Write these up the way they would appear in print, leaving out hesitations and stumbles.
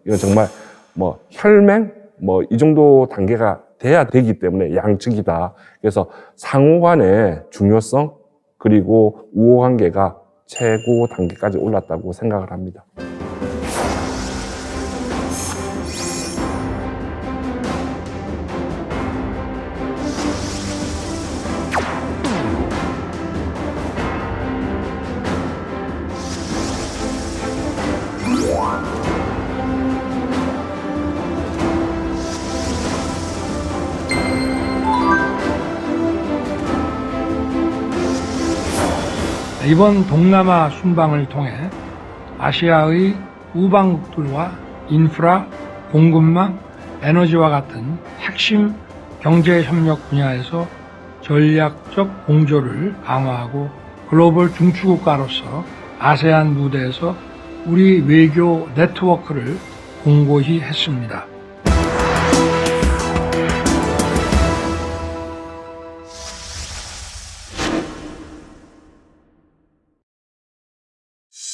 이건 정말 뭐 혈맹 뭐 이 정도 단계가 돼야 되기 때문에 양측이다. 그래서 상호 간의 중요성 그리고 우호 관계가 최고 단계까지 올랐다고 생각을 합니다. 이번 동남아 순방을 통해 아시아의 우방국들과 인프라, 공급망, 에너지와 같은 핵심 경제협력 분야에서 전략적 공조를 강화하고 글로벌 중추국가로서 아세안 무대에서 우리 외교 네트워크를 공고히 했습니다.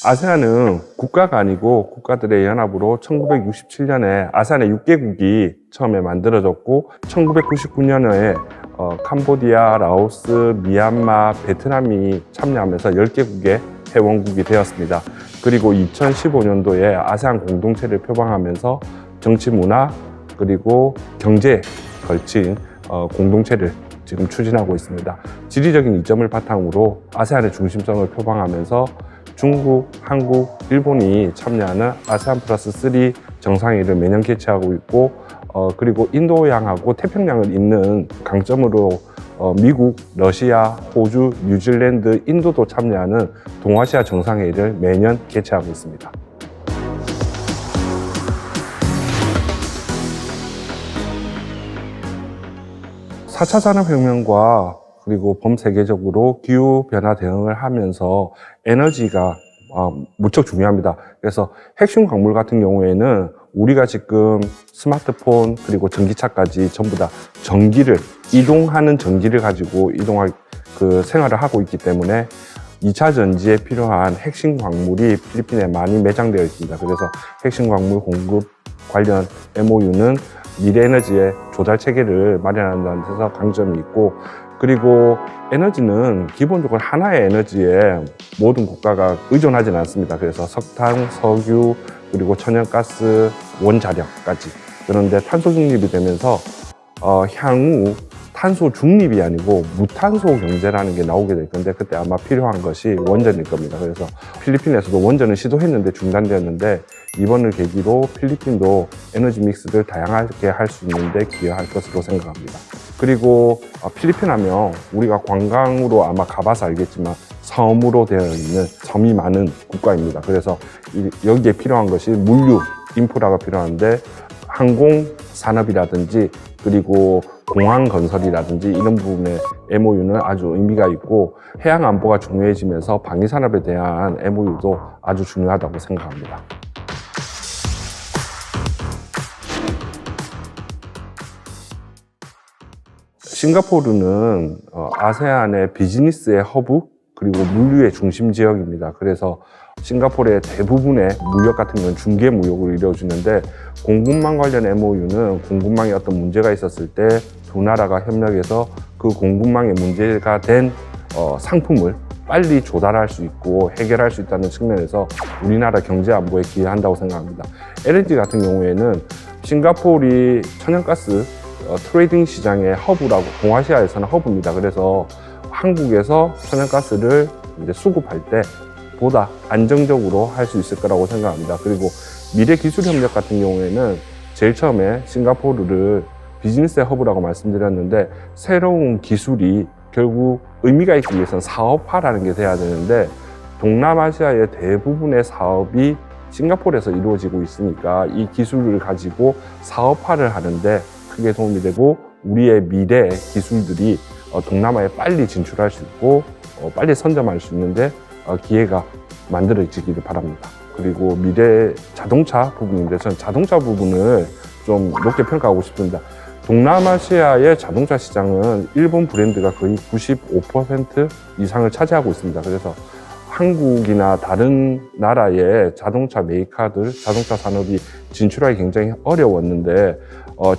아세안은 국가가 아니고 국가들의 연합으로 1967년에 아세안의 6개국이 처음에 만들어졌고 1999년에 캄보디아, 라오스, 미얀마, 베트남이 참여하면서 10개국의 회원국이 되었습니다. 그리고 2015년도에 아세안 공동체를 표방하면서 정치, 문화, 그리고 경제에 걸친 공동체를 지금 추진하고 있습니다. 지리적인 이점을 바탕으로 아세안의 중심성을 표방하면서 중국, 한국, 일본이 참여하는 아세안 플러스 3 정상회의를 매년 개최하고 있고 그리고 인도양하고 태평양을 잇는 강점으로 미국, 러시아, 호주, 뉴질랜드, 인도도 참여하는 동아시아 정상회의를 매년 개최하고 있습니다. (4차) 산업혁명과 그리고 범세계적으로 기후변화 대응을 하면서 에너지가 무척 중요합니다. 그래서 핵심 광물 같은 경우에는 우리가 지금 스마트폰 그리고 전기차까지 전부 다 전기를 이동하는 전기를 가지고 이동할 생활을 하고 있기 때문에 2차 전지에 필요한 핵심 광물이 필리핀에 많이 매장되어 있습니다. 그래서 핵심 광물 공급 관련 MOU는 미래에너지의 조달 체계를 마련한다는 데서 강점이 있고 그리고 에너지는 기본적으로 하나의 에너지에 모든 국가가 의존하지는 않습니다. 그래서 석탄, 석유, 그리고 천연가스, 원자력까지. 그런데 탄소 중립이 되면서 향후 탄소 중립이 아니고 무탄소 경제라는 게 나오게 될 건데 그때 아마 필요한 것이 원전일 겁니다. 그래서 필리핀에서도 원전을 시도했는데 중단되었는데 이번을 계기로 필리핀도 에너지 믹스를 다양하게 할 수 있는데 기여할 것으로 생각합니다. 그리고 필리핀 하면 우리가 관광으로 아마 가봐서 알겠지만 섬으로 되어 있는 섬이 많은 국가입니다. 그래서 여기에 필요한 것이 물류, 인프라가 필요한데 항공 산업이라든지 그리고 공항 건설이라든지 이런 부분의 MOU는 아주 의미가 있고 해양 안보가 중요해지면서 방위 산업에 대한 MOU도 아주 중요하다고 생각합니다. 싱가포르는 아세안의 비즈니스의 허브 그리고 물류의 중심 지역입니다. 그래서 싱가포르의 대부분의 무역 같은 건 중개 무역을 이루어주는데 공급망 관련 MOU는 공급망에 어떤 문제가 있었을 때 두 나라가 협력해서 그 공급망에 문제가 된 상품을 빨리 조달할 수 있고 해결할 수 있다는 측면에서 우리나라 경제 안보에 기여한다고 생각합니다. LNG 같은 경우에는 싱가포르이 천연가스 트레이딩 시장의 허브라고 동아시아에서는 허브입니다. 그래서 한국에서 천연가스를 이제 수급할 때 보다 안정적으로 할 수 있을 거라고 생각합니다. 그리고 미래기술협력 같은 경우에는 제일 처음에 싱가포르를 비즈니스의 허브라고 말씀드렸는데 새로운 기술이 결국 의미가 있기 위해서는 사업화라는 게 돼야 되는데 동남아시아의 대부분의 사업이 싱가포르에서 이루어지고 있으니까 이 기술을 가지고 사업화를 하는데 크게 도움이 되고 우리의 미래 기술들이 동남아에 빨리 진출할 수 있고 빨리 선점할 수 있는데 기회가 만들어지기를 바랍니다. 그리고 미래 자동차 부분인데 저는 자동차 부분을 좀 높게 평가하고 싶습니다. 동남아시아의 자동차 시장은 일본 브랜드가 거의 95% 이상을 차지하고 있습니다. 그래서 한국이나 다른 나라의 자동차 메이커들, 자동차 산업이 진출하기 굉장히 어려웠는데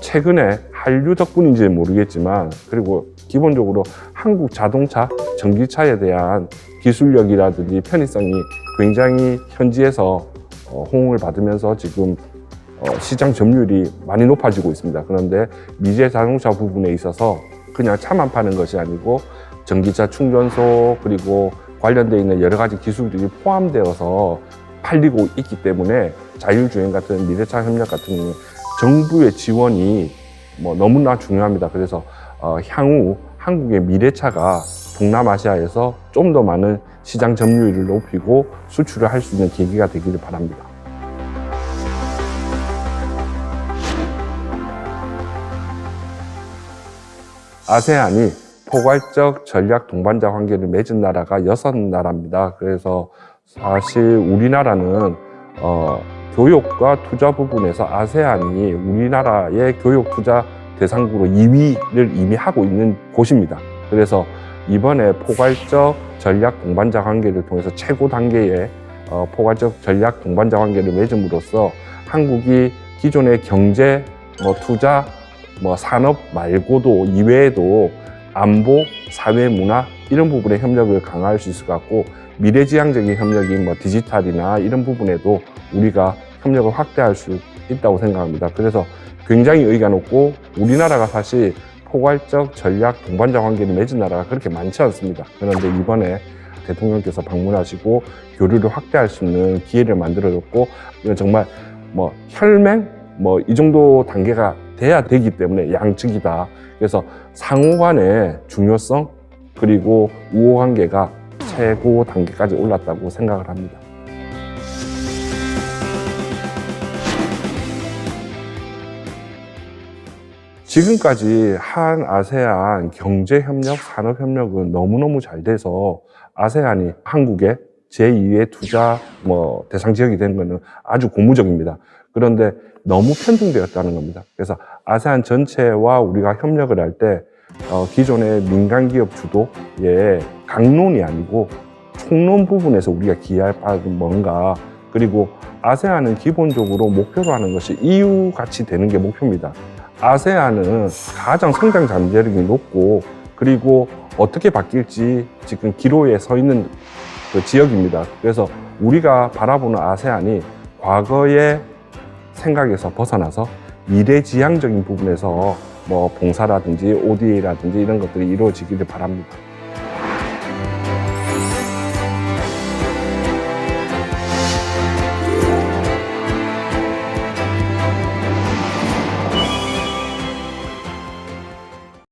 최근에 한류 덕분인지는 모르겠지만 그리고 기본적으로 한국 자동차, 전기차에 대한 기술력이라든지 편의성이 굉장히 현지에서 호응을 받으면서 지금 시장 점유율이 많이 높아지고 있습니다. 그런데 미제 자동차 부분에 있어서 그냥 차만 파는 것이 아니고 전기차 충전소 그리고 관련되어 있는 여러 가지 기술들이 포함되어서 팔리고 있기 때문에 자율주행 같은 미래차 협력 같은 경우는 정부의 지원이 너무나 중요합니다. 그래서 향후 한국의 미래차가 동남아시아에서 좀 더 많은 시장 점유율을 높이고 수출을 할 수 있는 계기가 되기를 바랍니다. 아세안이 포괄적 전략 동반자 관계를 맺은 나라가 6나라입니다. 그래서 사실 우리나라는 교육과 투자 부분에서 아세안이 우리나라의 교육 투자 대상국으로 2위를 이미 하고 있는 곳입니다. 그래서 이번에 포괄적 전략 동반자 관계를 통해서 최고 단계의 포괄적 전략 동반자 관계를 맺음으로써 한국이 기존의 경제, 투자, 산업 말고도 이외에도 안보, 사회, 문화 이런 부분의 협력을 강화할 수 있을 것 같고 미래지향적인 협력인 디지털이나 이런 부분에도 우리가 협력을 확대할 수 있다고 생각합니다. 그래서 굉장히 의의가 높고 우리나라가 사실 포괄적 전략 동반자 관계를 맺은 나라가 그렇게 많지 않습니다. 그런데 이번에 대통령께서 방문하시고 교류를 확대할 수 있는 기회를 만들어줬고 이건 정말 혈맹 이 정도 단계가 돼야 되기 때문에 양측이다. 그래서 상호 간의 중요성 그리고 우호 관계가 최고 단계까지 올랐다고 생각을 합니다. 지금까지 한 아세안 경제협력, 산업협력은 너무너무 잘 돼서 아세안이 한국의 제2의 투자 대상 지역이 된 것은 아주 고무적입니다. 그런데 너무 편중되었다는 겁니다. 그래서 아세안 전체와 우리가 협력을 할 때 기존의 민간기업 주도의 강론이 아니고 총론 부분에서 우리가 기여할 바는 뭔가 그리고 아세안은 기본적으로 목표로 하는 것이 EU같이 되는 게 목표입니다. 아세안은 가장 성장 잠재력이 높고 그리고 어떻게 바뀔지 지금 기로에 서 있는 그 지역입니다. 그래서 우리가 바라보는 아세안이 과거의 생각에서 벗어나서 미래지향적인 부분에서 봉사라든지 ODA라든지 이런 것들이 이루어지기를 바랍니다.